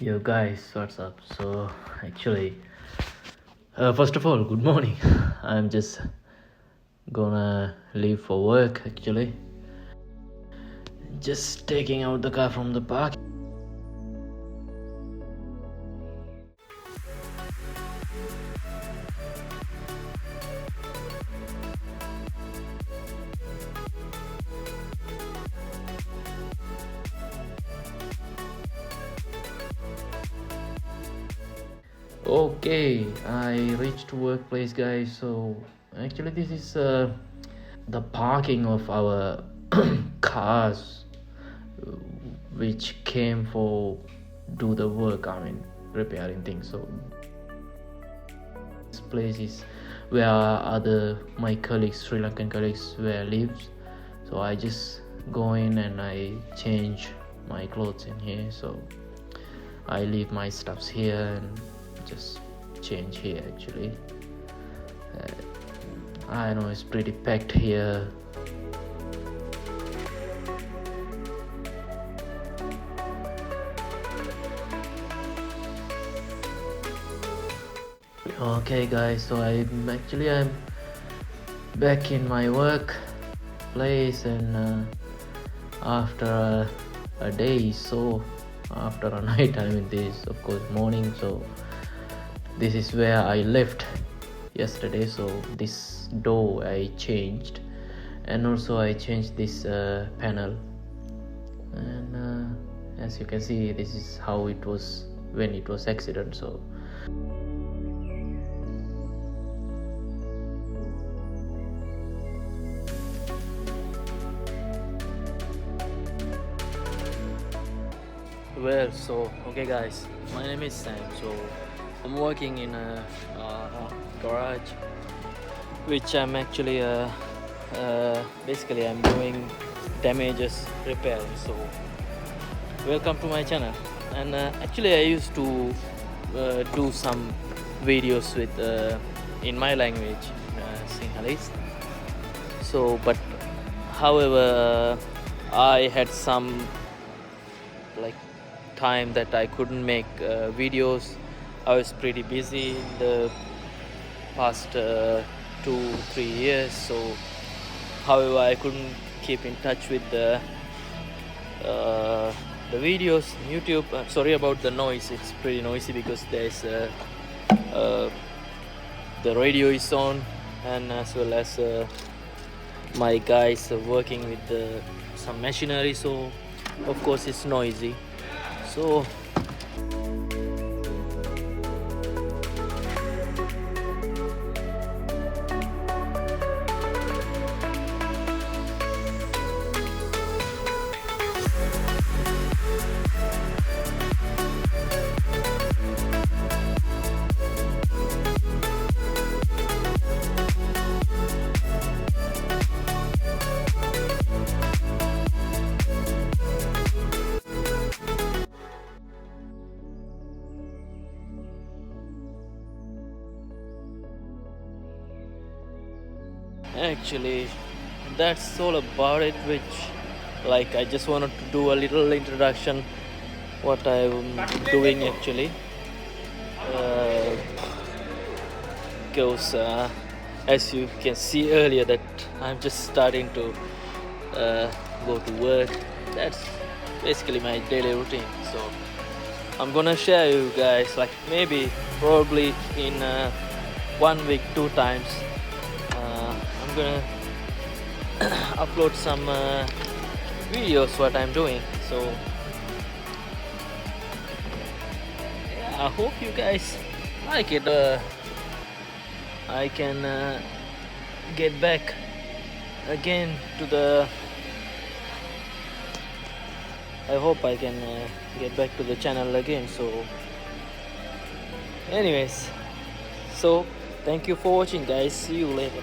Yo guys, what's up? So actually, first of all, good morning. I'm just gonna leave for work actually. Just taking out the car from the park. Okay, I reached workplace guys. So actually this is the parking of our cars which came for do the work, repairing things. So this place is where other my colleagues, Sri Lankan colleagues, where lives. So I just go in and I change my clothes in here. So I leave my stuffs here and just change here actually. I know it's pretty packed here. Okay guys, so I'm back in my work place, and after a day, so after a night, this of course morning. So this is where I left yesterday. So this door I changed, and also I changed this panel, and as you can see, this is how it was when it was accident. So well, so okay guys, my name is Sam. So I'm working in a garage, which I'm actually basically I'm doing damages repairing. So welcome to my channel. And actually I used to do some videos with in my language, Sinhalese. So but however I had some like time that I couldn't make videos. I was pretty busy in the past 2-3 years. So however I couldn't keep in touch with the videos on YouTube. Sorry about the noise, it's pretty noisy because there's the radio is on, and as well as my guys are working with some machinery, so of course it's noisy. So actually that's all about it, which like I just wanted to do a little introduction what I'm doing actually, because as you can see earlier that I'm just starting to go to work. That's basically my daily routine. So I'm gonna share you guys, like maybe probably in 1 week 2 times I'm gonna upload some videos what I'm doing. So yeah, I hope you guys like it. I can get back again to the I hope I can get back to the channel again. So anyways, so thank you for watching guys, see you later.